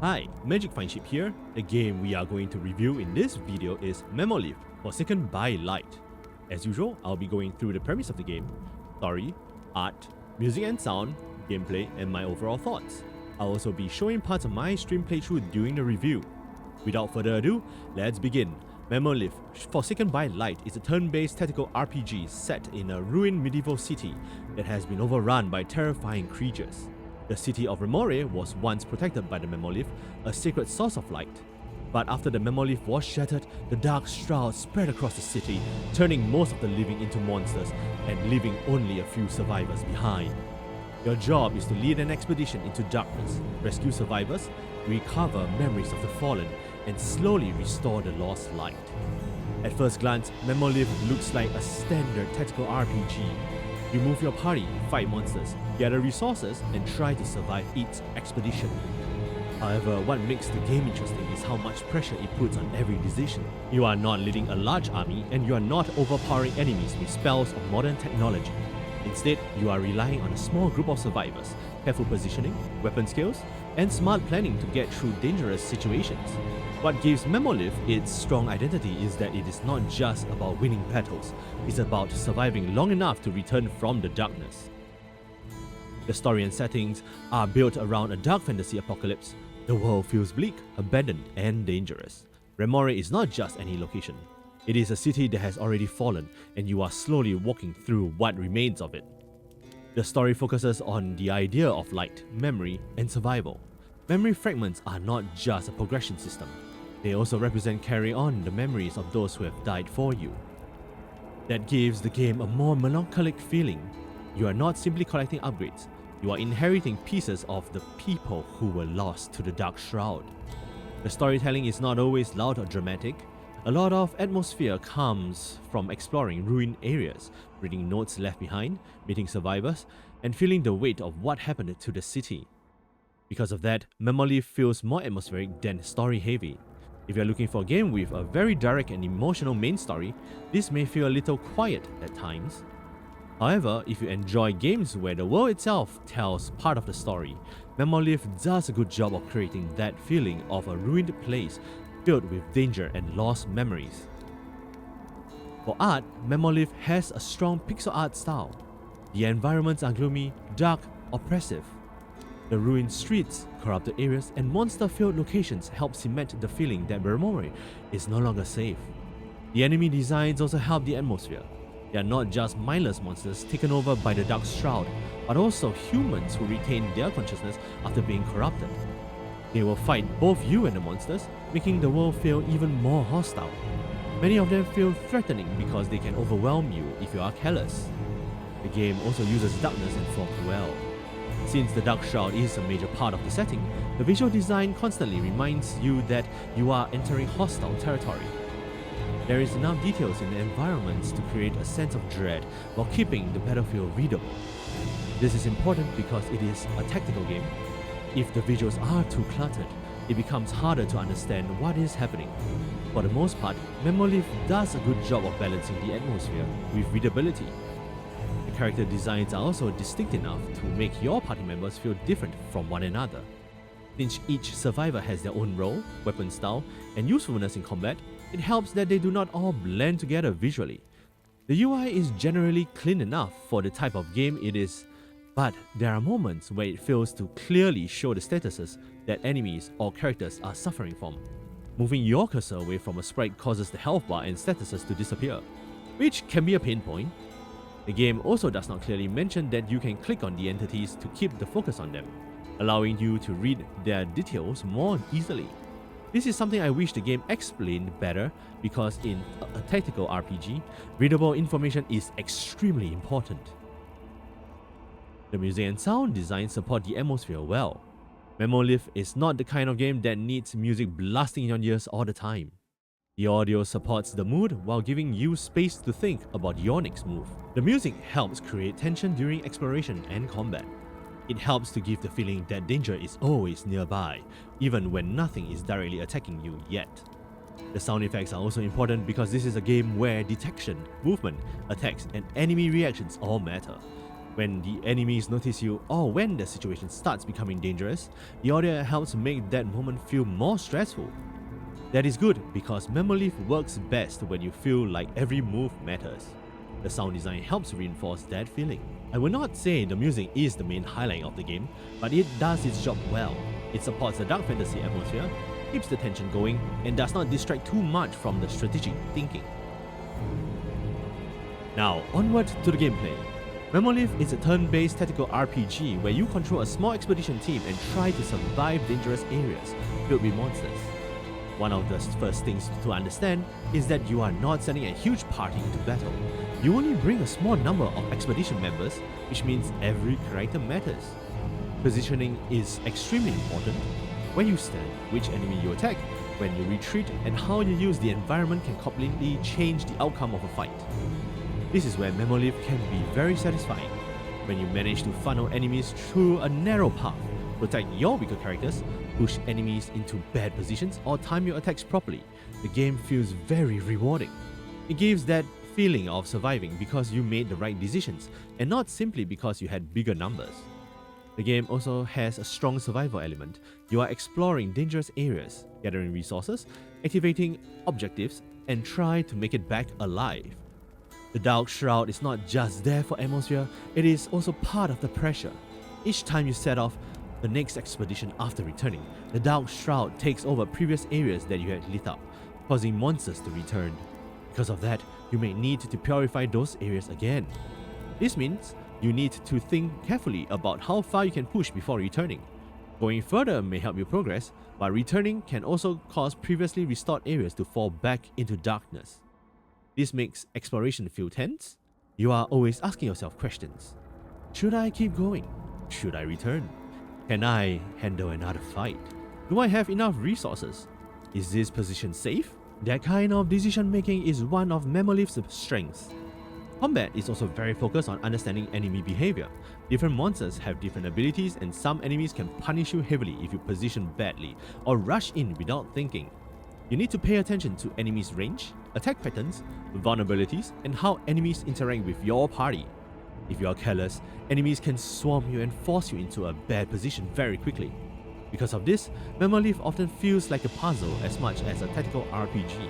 Hi, Magic Fineship here. The game we are going to review in this video is MEMOLITH Forsaken by Light. As usual, I'll be going through the premise of the game, story, art, music and sound, gameplay, and my overall thoughts. I'll also be showing parts of my stream playthrough during the review. Without further ado, let's begin. MEMOLITH Forsaken by Light is a turn-based tactical RPG set in a ruined medieval city that has been overrun by terrifying creatures. The city of Remore was once protected by the MEMOLITH, a sacred source of light. But after the MEMOLITH was shattered, the dark shroud spread across the city, turning most of the living into monsters and leaving only a few survivors behind. Your job is to lead an expedition into darkness, rescue survivors, recover memories of the fallen, and slowly restore the lost light. At first glance, MEMOLITH looks like a standard tactical RPG. You move your party, fight monsters, gather resources, and try to survive each expedition. However, what makes the game interesting is how much pressure it puts on every decision. You are not leading a large army, and you are not overpowering enemies with spells of modern technology. Instead, you are relying on a small group of survivors, careful positioning, weapon skills, and smart planning to get through dangerous situations. What gives MEMOLITH its strong identity is that it is not just about winning battles, it's about surviving long enough to return from the darkness. The story and settings are built around a dark fantasy apocalypse. The world feels bleak, abandoned, and dangerous. Remore is not just any location. It is a city that has already fallen, and you are slowly walking through what remains of it. The story focuses on the idea of light, memory, and survival. Memory fragments are not just a progression system. They also represent carrying on the memories of those who have died for you. That gives the game a more melancholic feeling. You are not simply collecting upgrades, you are inheriting pieces of the people who were lost to the Dark Shroud. The storytelling is not always loud or dramatic. A lot of atmosphere comes from exploring ruined areas, reading notes left behind, meeting survivors, and feeling the weight of what happened to the city. Because of that, MEMOLITH feels more atmospheric than story-heavy. If you're looking for a game with a very direct and emotional main story, this may feel a little quiet at times. However, if you enjoy games where the world itself tells part of the story, MEMOLITH does a good job of creating that feeling of a ruined place filled with danger and lost memories. For art, MEMOLITH has a strong pixel art style. The environments are gloomy, dark, oppressive. The ruined streets, corrupted areas, and monster-filled locations help cement the feeling that Remore is no longer safe. The enemy designs also help the atmosphere. They are not just mindless monsters taken over by the Dark Shroud, but also humans who retain their consciousness after being corrupted. They will fight both you and the monsters, making the world feel even more hostile. Many of them feel threatening because they can overwhelm you if you are careless. The game also uses darkness and fog well. Since the Dark Shroud is a major part of the setting, the visual design constantly reminds you that you are entering hostile territory. There is enough details in the environments to create a sense of dread while keeping the battlefield readable. This is important because it is a tactical game. If the visuals are too cluttered, it becomes harder to understand what is happening. For the most part, MEMOLITH does a good job of balancing the atmosphere with readability. The character designs are also distinct enough to make your party members feel different from one another. Since each survivor has their own role, weapon style, and usefulness in combat, it helps that they do not all blend together visually. The UI is generally clean enough for the type of game it is, but there are moments where it fails to clearly show the statuses that enemies or characters are suffering from. Moving your cursor away from a sprite causes the health bar and statuses to disappear, which can be a pain point. The game also does not clearly mention that you can click on the entities to keep the focus on them, allowing you to read their details more easily. This is something I wish the game explained better because in a tactical RPG, readable information is extremely important. The music and sound design support the atmosphere well. MEMOLITH is not the kind of game that needs music blasting in your ears all the time. The audio supports the mood while giving you space to think about your next move. The music helps create tension during exploration and combat. It helps to give the feeling that danger is always nearby, even when nothing is directly attacking you yet. The sound effects are also important because this is a game where detection, movement, attacks, and enemy reactions all matter. When the enemies notice you or when the situation starts becoming dangerous, the audio helps make that moment feel more stressful. That is good because MEMOLITH works best when you feel like every move matters. The sound design helps reinforce that feeling. I will not say the music is the main highlight of the game, but it does its job well. It supports the dark fantasy atmosphere, keeps the tension going, and does not distract too much from the strategic thinking. Now, onward to the gameplay. MEMOLITH is a turn-based tactical RPG where you control a small expedition team and try to survive dangerous areas filled with monsters. One of the first things to understand is that you are not sending a huge party into battle. You only bring a small number of expedition members, which means every character matters. Positioning is extremely important. Where you stand, which enemy you attack, when you retreat, and how you use the environment can completely change the outcome of a fight. This is where MEMOLITH can be very satisfying. When you manage to funnel enemies through a narrow path, protect your weaker characters, push enemies into bad positions, or time your attacks properly, the game feels very rewarding. It gives that feeling of surviving because you made the right decisions, and not simply because you had bigger numbers. The game also has a strong survival element. You are exploring dangerous areas, gathering resources, activating objectives, and try to make it back alive. The Dark Shroud is not just there for atmosphere, it is also part of the pressure. Each time you set off the next expedition after returning, the Dark Shroud takes over previous areas that you had lit up, causing monsters to return. Because of that, you may need to purify those areas again. This means you need to think carefully about how far you can push before returning. Going further may help you progress, but returning can also cause previously restored areas to fall back into darkness. This makes exploration feel tense. You are always asking yourself questions. Should I keep going? Should I return? Can I handle another fight? Do I have enough resources? Is this position safe? That kind of decision making is one of MEMOLITH's strengths. Combat is also very focused on understanding enemy behavior. Different monsters have different abilities, and some enemies can punish you heavily if you position badly or rush in without thinking. You need to pay attention to enemies' range, attack patterns, vulnerabilities, and how enemies interact with your party. If you are careless, enemies can swarm you and force you into a bad position very quickly. Because of this, MEMOLITH often feels like a puzzle as much as a tactical RPG.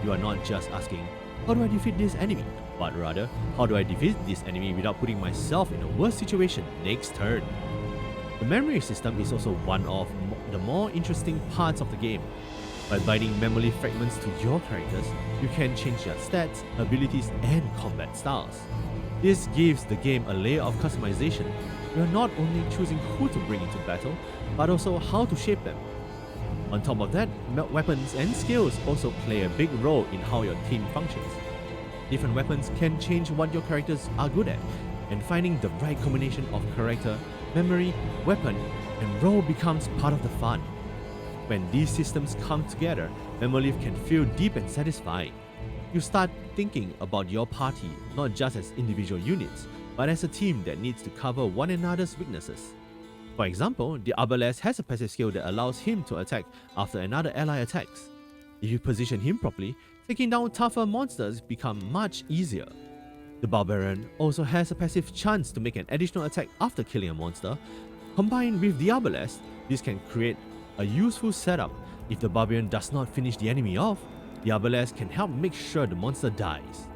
You are not just asking, how do I defeat this enemy? But rather, how do I defeat this enemy without putting myself in a worse situation next turn? The memory system is also one of the more interesting parts of the game. By binding MEMOLITH fragments to your characters, you can change their stats, abilities, and combat styles. This gives the game a layer of customization. You are not only choosing who to bring into battle, but also how to shape them. On top of that, weapons and skills also play a big role in how your team functions. Different weapons can change what your characters are good at, and finding the right combination of character, memory, weapon, and role becomes part of the fun. When these systems come together, MEMOLITH can feel deep and satisfying. You start thinking about your party not just as individual units, but as a team that needs to cover one another's weaknesses. For example, the Arbalest has a passive skill that allows him to attack after another ally attacks. If you position him properly, taking down tougher monsters become much easier. The Barbarian also has a passive chance to make an additional attack after killing a monster. Combined with the Arbalest, this can create a useful setup. If the Barbarian does not finish the enemy off, the Arbalest can help make sure the monster dies.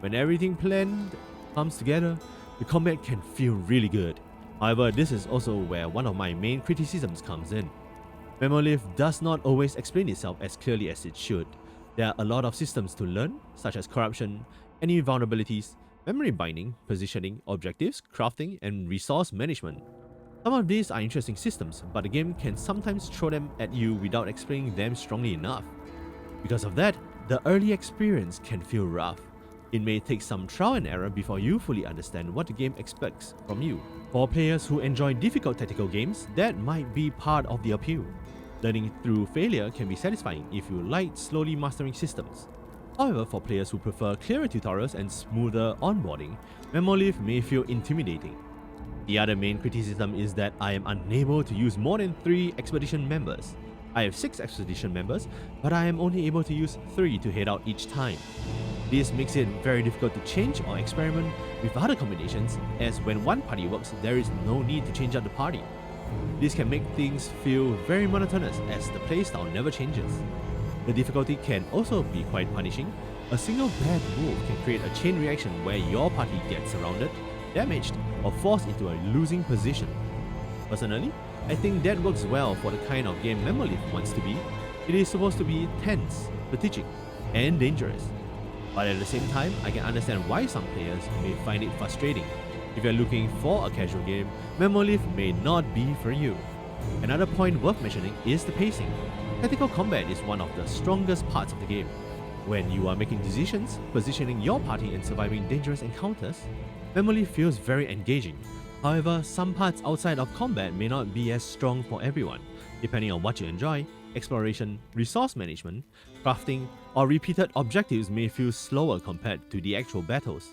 When everything planned comes together, the combat can feel really good. However, this is also where one of my main criticisms comes in. MEMOLITH does not always explain itself as clearly as it should. There are a lot of systems to learn, such as corruption, enemy vulnerabilities, memory binding, positioning, objectives, crafting, and resource management. Some of these are interesting systems, but the game can sometimes throw them at you without explaining them strongly enough. Because of that, the early experience can feel rough. It may take some trial and error before you fully understand what the game expects from you. For players who enjoy difficult tactical games, that might be part of the appeal. Learning through failure can be satisfying if you like slowly mastering systems. However, for players who prefer clearer tutorials and smoother onboarding, MEMOLITH may feel intimidating. The other main criticism is that I am unable to use more than 3 expedition members. I have 6 expedition members, but I am only able to use 3 to head out each time. This makes it very difficult to change or experiment with other combinations, as when one party works, there is no need to change out the party. This can make things feel very monotonous as the playstyle never changes. The difficulty can also be quite punishing. A single bad move can create a chain reaction where your party gets surrounded, damaged, or forced into a losing position. Personally, I think that works well for the kind of game MEMOLITH wants to be. It is supposed to be tense, strategic, and dangerous. But at the same time, I can understand why some players may find it frustrating. If you're looking for a casual game, MEMOLITH may not be for you. Another point worth mentioning is the pacing. Tactical combat is one of the strongest parts of the game. When you are making decisions, positioning your party and surviving dangerous encounters, MEMOLITH feels very engaging. However, some parts outside of combat may not be as strong for everyone, depending on what you enjoy. Exploration, resource management, crafting, or repeated objectives may feel slower compared to the actual battles.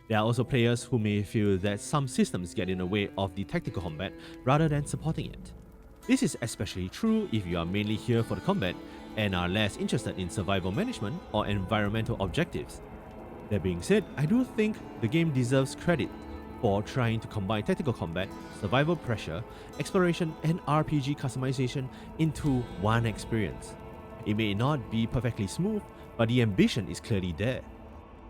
There are also players who may feel that some systems get in the way of the tactical combat rather than supporting it. This is especially true if you are mainly here for the combat and are less interested in survival management or environmental objectives. That being said, I do think the game deserves credit for trying to combine tactical combat, survival pressure, exploration, and RPG customization into one experience. It may not be perfectly smooth, but the ambition is clearly there.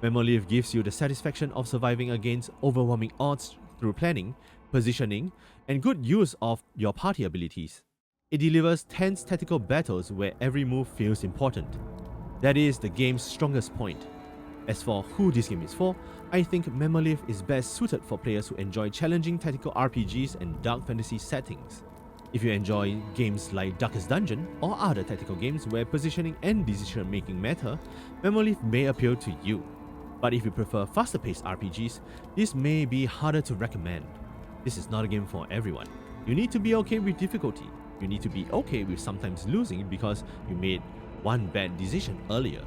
MEMOLITH gives you the satisfaction of surviving against overwhelming odds through planning, positioning, and good use of your party abilities. It delivers tense tactical battles where every move feels important. That is the game's strongest point. As for who this game is for, I think MEMOLITH is best suited for players who enjoy challenging tactical RPGs and dark fantasy settings. If you enjoy games like Darkest Dungeon or other tactical games where positioning and decision making matter, MEMOLITH may appeal to you. But if you prefer faster paced RPGs, this may be harder to recommend. This is not a game for everyone. You need to be okay with difficulty. You need to be okay with sometimes losing because you made one bad decision earlier.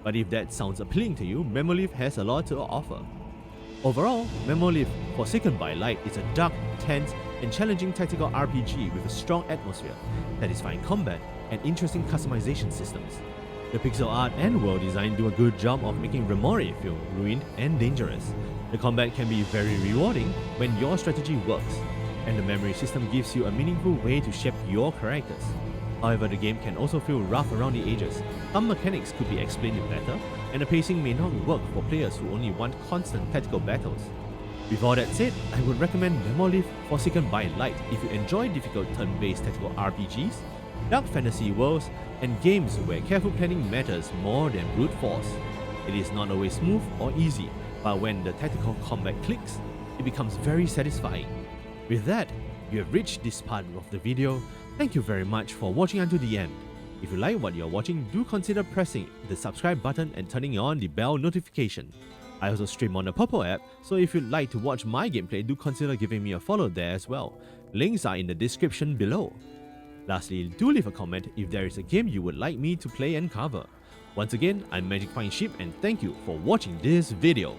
But if that sounds appealing to you, MEMOLITH has a lot to offer. Overall, MEMOLITH Forsaken by Light is a dark, tense, and challenging tactical RPG with a strong atmosphere, satisfying combat, and interesting customization systems. The pixel art and world design do a good job of making Remore feel ruined and dangerous. The combat can be very rewarding when your strategy works, and the memory system gives you a meaningful way to shape your characters. However, the game can also feel rough around the edges. Some mechanics could be explained better, and the pacing may not work for players who only want constant tactical battles. With all that said, I would recommend MEMOLITH Forsaken by Light if you enjoy difficult turn-based tactical RPGs, dark fantasy worlds, and games where careful planning matters more than brute force. It is not always smooth or easy, but when the tactical combat clicks, it becomes very satisfying. With that, you have reached this part of the video. Thank you very much for watching until the end. If you like what you are watching, do consider pressing the subscribe button and turning on the bell notification. I also stream on the Purple app, so if you'd like to watch my gameplay, do consider giving me a follow there as well. Links are in the description below. Lastly, do leave a comment if there is a game you would like me to play and cover. Once again, I'm Magic Fine Sheep and thank you for watching this video.